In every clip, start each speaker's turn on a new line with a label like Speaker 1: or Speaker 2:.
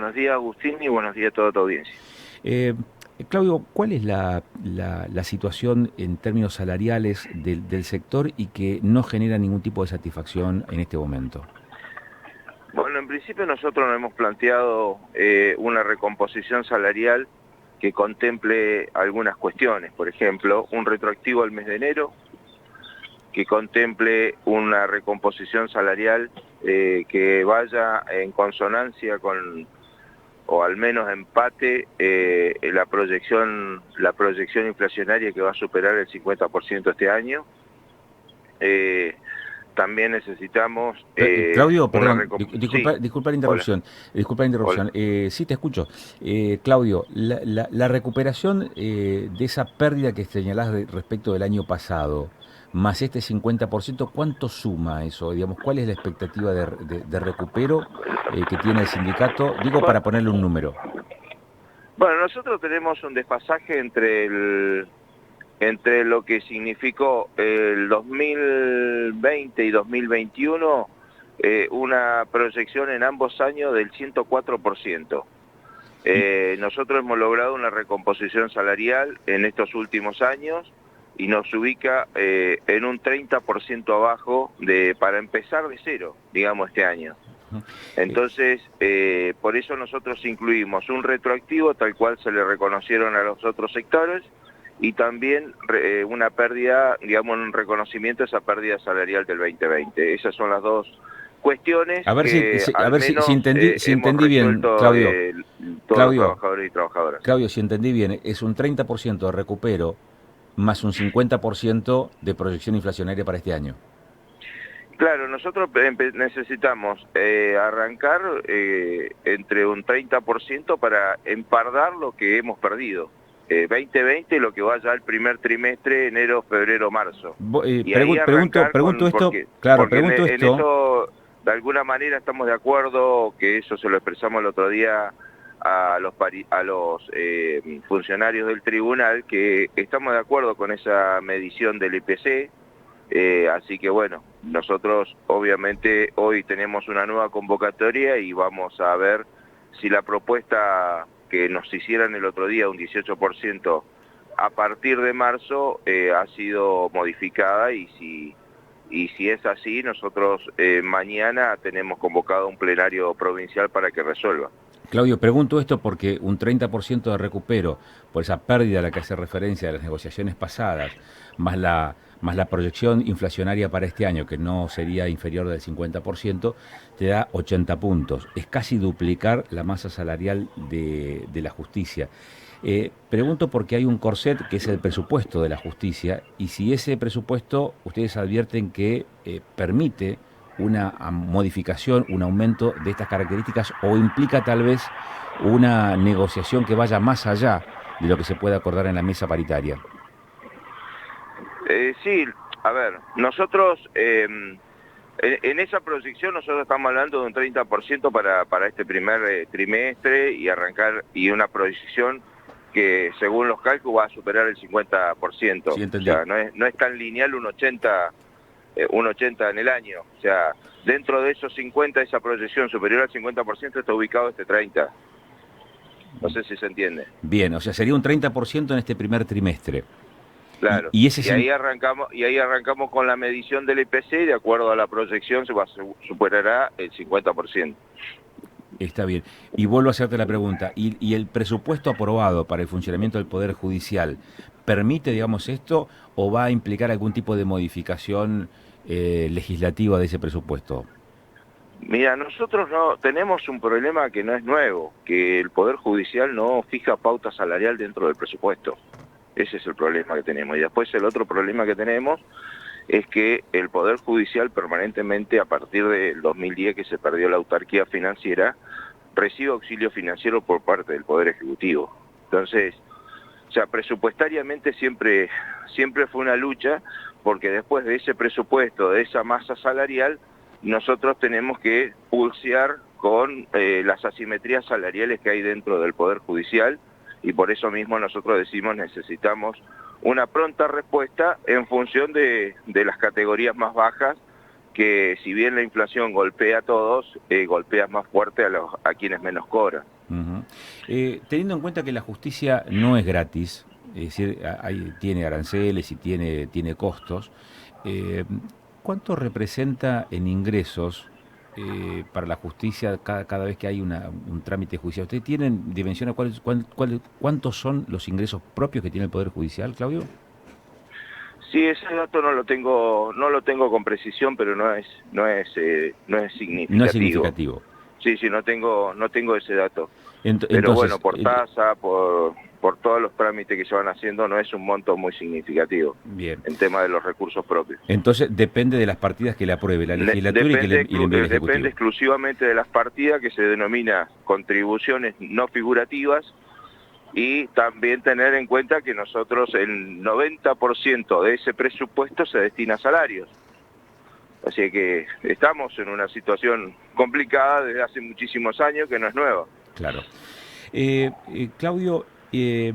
Speaker 1: Buenos días, Agustín, y buenos días a toda tu audiencia.
Speaker 2: Eh, Claudio, ¿cuál es la situación en términos salariales del sector y que no genera ningún tipo de satisfacción en este momento?
Speaker 1: Bueno, en principio nosotros nos hemos planteado una recomposición salarial que contemple algunas cuestiones, por ejemplo, un retroactivo al mes de enero, que contemple una recomposición salarial que vaya en consonancia con, o al menos empate, la proyección inflacionaria que va a superar el 50% este año. Eh, También necesitamos
Speaker 2: Claudio,
Speaker 1: una
Speaker 2: perdón,
Speaker 1: recomposición. Sí,
Speaker 2: disculpa la
Speaker 1: hola,
Speaker 2: interrupción. Disculpa la
Speaker 1: hola.
Speaker 2: interrupción. Sí, te escucho. Claudio, la recuperación de esa pérdida que señalás respecto del año pasado, más este 50%, ¿cuánto suma eso? Digamos, ¿cuál es la expectativa de recupero que tiene el sindicato? Digo, para ponerle un número.
Speaker 1: Bueno, nosotros tenemos un desfasaje entre lo que significó el 2020 y 2021, una proyección en ambos años del 104%.
Speaker 2: Y,
Speaker 1: Nosotros hemos logrado una recomposición salarial en estos últimos años y nos ubica en un 30% abajo para empezar de cero, digamos, este año.
Speaker 2: eh,
Speaker 1: Entonces, por eso nosotros incluimos un retroactivo tal cual se le reconocieron a los otros sectores y también una pérdida, digamos, un reconocimiento a esa pérdida salarial del 2020. Esas son las dos cuestiones
Speaker 2: a ver
Speaker 1: que
Speaker 2: a
Speaker 1: al
Speaker 2: ver
Speaker 1: menos
Speaker 2: si
Speaker 1: hemos
Speaker 2: entendí bien,
Speaker 1: resuelto
Speaker 2: Claudio.
Speaker 1: todos los
Speaker 2: Claudio,
Speaker 1: trabajadores y trabajadoras.
Speaker 2: Claudio, si entendí bien, es un 30% de recupero más un 50% de proyección inflacionaria para este año.
Speaker 1: Claro, nosotros necesitamos arrancar entre un 30% para empardar lo que hemos perdido. 2020 lo que va ya al primer trimestre, enero, febrero, marzo. Y ahí arrancar
Speaker 2: Pregunto esto, claro,
Speaker 1: porque
Speaker 2: pregunto
Speaker 1: en
Speaker 2: esto.
Speaker 1: eso de alguna manera estamos de acuerdo, que eso se lo expresamos el otro día a los funcionarios del tribunal, que estamos de acuerdo con esa medición del IPC. Así que bueno, nosotros obviamente hoy tenemos una nueva convocatoria y vamos a ver si la propuesta que nos hicieran el otro día, un 18%, a partir de marzo, ha sido modificada y si es así, nosotros mañana tenemos convocado un plenario provincial para que resuelva.
Speaker 2: Claudio, pregunto esto porque un 30% de recupero por esa pérdida a la que hace referencia de las negociaciones pasadas, más la proyección inflacionaria para este año, que no sería inferior del 50%, te da 80 puntos. Es casi duplicar la masa salarial de la justicia. Pregunto porque hay un corset que es el presupuesto de la justicia y si ese presupuesto ustedes advierten que permite una modificación, un aumento de estas características o implica tal vez una negociación que vaya más allá de lo que se puede acordar en la mesa paritaria.
Speaker 1: Sí, a ver, nosotros en esa proyección nosotros estamos hablando de un 30% para este primer trimestre y arrancar, y una proyección que según los cálculos va a superar el 50%.
Speaker 2: Sí,
Speaker 1: O
Speaker 2: entendí.
Speaker 1: sea, no es tan lineal un 80 en el año. O sea, dentro de esos 50, esa proyección superior al 50% está ubicado este 30%. No sé si se entiende.
Speaker 2: Bien, o sea, sería un 30% en este primer trimestre.
Speaker 1: Claro,
Speaker 2: Y ese
Speaker 1: y ahí arrancamos con la medición del IPC y de acuerdo a la proyección superará el 50%.
Speaker 2: está bien. Y vuelvo a hacerte la pregunta. Y el presupuesto aprobado para el funcionamiento del Poder Judicial permite, digamos, esto o va a implicar algún tipo de modificación legislativa de ese presupuesto?
Speaker 1: Mira, nosotros no tenemos un problema que no es nuevo, que el Poder Judicial no fija pauta salarial dentro del presupuesto. Ese es el problema que tenemos. Y después el otro problema que tenemos es que el Poder Judicial permanentemente, a partir del 2010 que se perdió la autarquía financiera, recibe auxilio financiero por parte del Poder Ejecutivo. Entonces, o sea, presupuestariamente siempre fue una lucha, porque después de ese presupuesto, de esa masa salarial, nosotros tenemos que pulsear con las asimetrías salariales que hay dentro del Poder Judicial, y por eso mismo nosotros decimos necesitamos una pronta respuesta en función de las categorías más bajas, que si bien la inflación golpea a todos, golpea más fuerte a quienes menos cobran.
Speaker 2: Ujú. Teniendo en cuenta que la justicia no es gratis, es decir, tiene aranceles y tiene costos, eh, ¿cuánto representa en ingresos para la justicia cada vez que hay un trámite judicial? ¿Ustedes tienen dimensión a cuántos son los ingresos propios que tiene el Poder Judicial, Claudio?
Speaker 1: Sí, ese dato no lo tengo con precisión, pero no es
Speaker 2: No es
Speaker 1: significativo.
Speaker 2: significativo.
Speaker 1: Sí, sí, no tengo ese dato. Pero bueno,
Speaker 2: Entonces,
Speaker 1: por tasa, por todos los trámites que se van haciendo, no es un monto muy significativo
Speaker 2: bien.
Speaker 1: en tema de los recursos propios.
Speaker 2: Entonces depende de las partidas que le apruebe la legislatura y le envíe el
Speaker 1: Depende
Speaker 2: Ejecutivo.
Speaker 1: exclusivamente de las partidas que se denomina contribuciones no figurativas, y también tener en cuenta que nosotros el 90% de ese presupuesto se destina a salarios. Así que estamos en una situación complicada desde hace muchísimos años, que no es nueva.
Speaker 2: Claro. Claudio, ¿y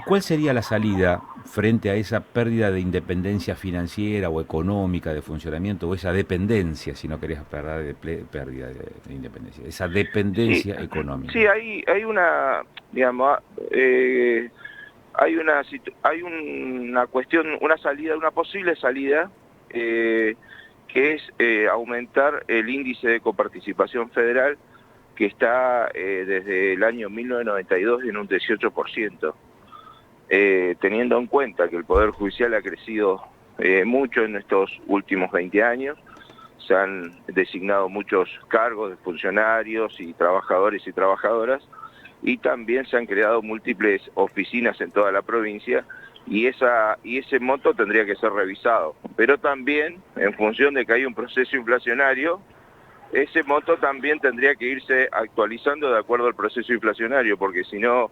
Speaker 2: cuál sería la salida frente a esa pérdida de independencia financiera o económica de funcionamiento, o esa dependencia, si no querés hablar de pérdida de independencia, esa
Speaker 1: Sí,
Speaker 2: dependencia económica?
Speaker 1: sí, hay una, digamos, hay una cuestión, una salida, una posible salida, que es aumentar el índice de coparticipación federal, que está desde el año 1992 en un 18%. Teniendo en cuenta que el Poder Judicial ha crecido mucho en estos últimos 20 años, se han designado muchos cargos de funcionarios y trabajadores y trabajadoras, y también se han creado múltiples oficinas en toda la provincia, y ese monto tendría que ser revisado. Pero también, en función de que hay un proceso inflacionario, ese monto también tendría que irse actualizando de acuerdo al proceso inflacionario, porque si no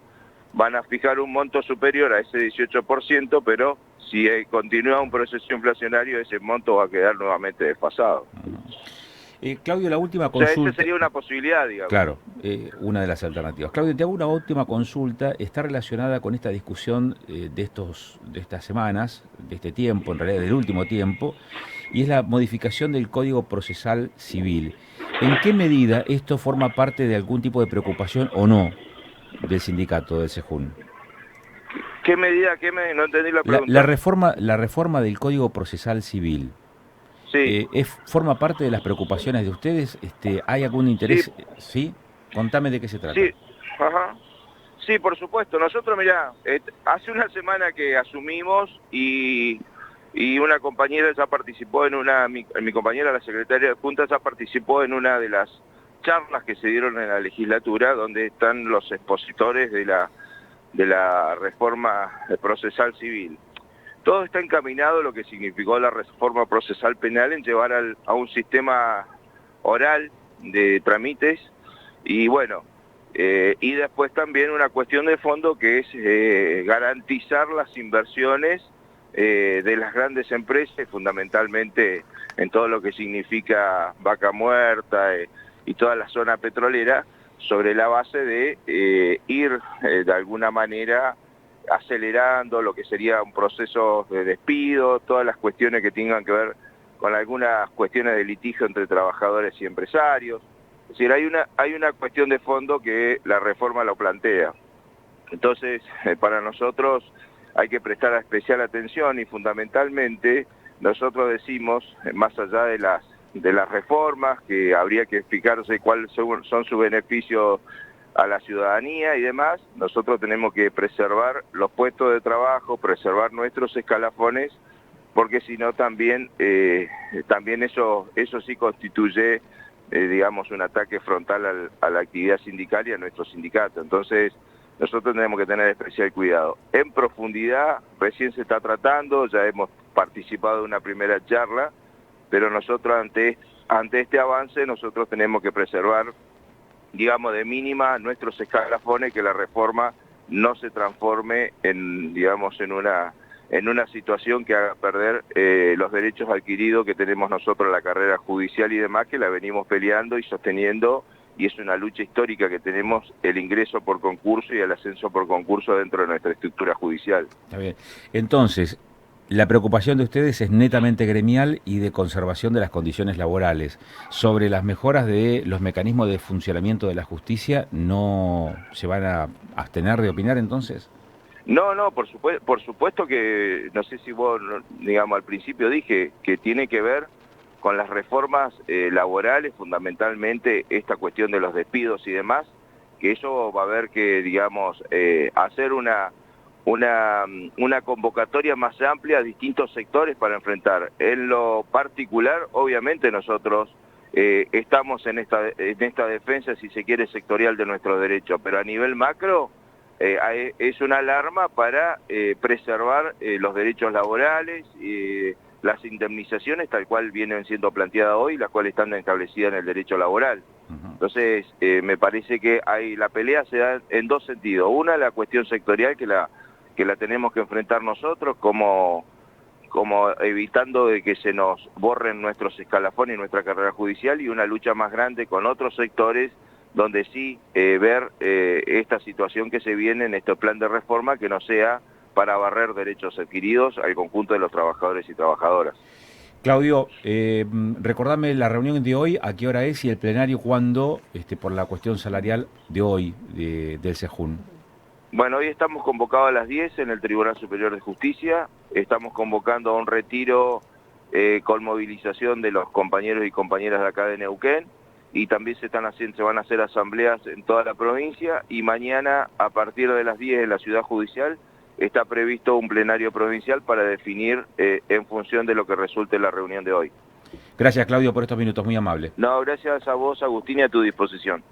Speaker 1: van a fijar un monto superior a ese 18%, pero si continúa un proceso inflacionario, ese monto va a quedar nuevamente desfasado.
Speaker 2: Claudio, la última
Speaker 1: O sea, esa
Speaker 2: consulta.
Speaker 1: sería una posibilidad, digamos.
Speaker 2: Claro, una de las alternativas. Claudio, te hago una última consulta. Está relacionada con esta discusión de estas semanas, de este tiempo, en realidad del último tiempo, y es la modificación del Código Procesal Civil. ¿En qué medida esto forma parte de algún tipo de preocupación o no del sindicato del SEJUN?
Speaker 1: ¿Qué medida? No entendí la
Speaker 2: La
Speaker 1: pregunta.
Speaker 2: reforma del Código Procesal Civil.
Speaker 1: Sí,
Speaker 2: ¿Forma parte de las preocupaciones de ustedes? ¿Hay algún
Speaker 1: sí,
Speaker 2: interés? ¿Sí? Contame de qué se trata.
Speaker 1: sí, ajá. Sí, por supuesto. Nosotros, mirá, hace una semana que asumimos, y una compañera ya participó mi compañera, la secretaria de Junta, ya participó en una de las charlas que se dieron en la legislatura, donde están los expositores de la reforma procesal civil. Todo está encaminado, lo que significó la reforma procesal penal, en llevar a un sistema oral de trámites, y bueno, y después también una cuestión de fondo, que es garantizar las inversiones de las grandes empresas, fundamentalmente en todo lo que significa Vaca Muerta y toda la zona petrolera, sobre la base de ir de alguna manera acelerando lo que sería un proceso de despido, todas las cuestiones que tengan que ver con algunas cuestiones de litigio entre trabajadores y empresarios. Es decir, hay una cuestión de fondo que la reforma lo plantea. Entonces, para nosotros hay que prestar especial atención, y fundamentalmente nosotros decimos, más allá de las reformas, que habría que fijarse cuáles son sus beneficios a la ciudadanía y demás, nosotros tenemos que preservar los puestos de trabajo, preservar nuestros escalafones, porque si no también, también eso sí constituye, digamos, un ataque frontal a la actividad sindical y a nuestro sindicato. Entonces, nosotros tenemos que tener especial cuidado. En profundidad, recién se está tratando, ya hemos participado en una primera charla, pero nosotros ante este avance, nosotros tenemos que preservar, digamos, de mínima nuestros escalafones, que la reforma no se transforme en, digamos, en una situación que haga perder los derechos adquiridos que tenemos nosotros en la carrera judicial y demás, que la venimos peleando y sosteniendo, y es una lucha histórica que tenemos, el ingreso por concurso y el ascenso por concurso dentro de nuestra estructura judicial.
Speaker 2: Está bien. Entonces, La preocupación de ustedes es netamente gremial y de conservación de las condiciones laborales. Sobre las mejoras de los mecanismos de funcionamiento de la justicia, ¿no se van a abstener de opinar entonces?
Speaker 1: No, no, por supuesto que, no sé si vos, digamos, al principio dije que tiene que ver con las reformas laborales, fundamentalmente esta cuestión de los despidos y demás, que eso va a haber que, digamos, hacer una convocatoria más amplia a distintos sectores para enfrentar. En lo particular, obviamente nosotros estamos en esta defensa, si se quiere, sectorial de nuestros derechos, pero a nivel macro es una alarma para preservar los derechos laborales, las indemnizaciones tal cual vienen siendo planteadas hoy, las cuales están establecidas en el derecho laboral. Entonces, me parece que la pelea se da en dos sentidos. Una, la cuestión sectorial que la tenemos que enfrentar nosotros como evitando de que se nos borren nuestros escalafones y nuestra carrera judicial, y una lucha más grande con otros sectores donde sí ver esta situación que se viene en este plan de reforma, que no sea para barrer derechos adquiridos al conjunto de los trabajadores y trabajadoras.
Speaker 2: Claudio, recordame la reunión de hoy, a qué hora es y el plenario cuándo, por la cuestión salarial de hoy del SEJUN.
Speaker 1: Bueno, hoy estamos convocados a las 10 en el Tribunal Superior de Justicia, estamos convocando a un retiro con movilización de los compañeros y compañeras de acá de Neuquén, y también se van a hacer asambleas en toda la provincia, y mañana a partir de las 10 en la Ciudad Judicial está previsto un plenario provincial para definir en función de lo que resulte la reunión de hoy.
Speaker 2: Gracias, Claudio, por estos minutos, muy amable.
Speaker 1: No, gracias a vos, Agustín, y a tu disposición.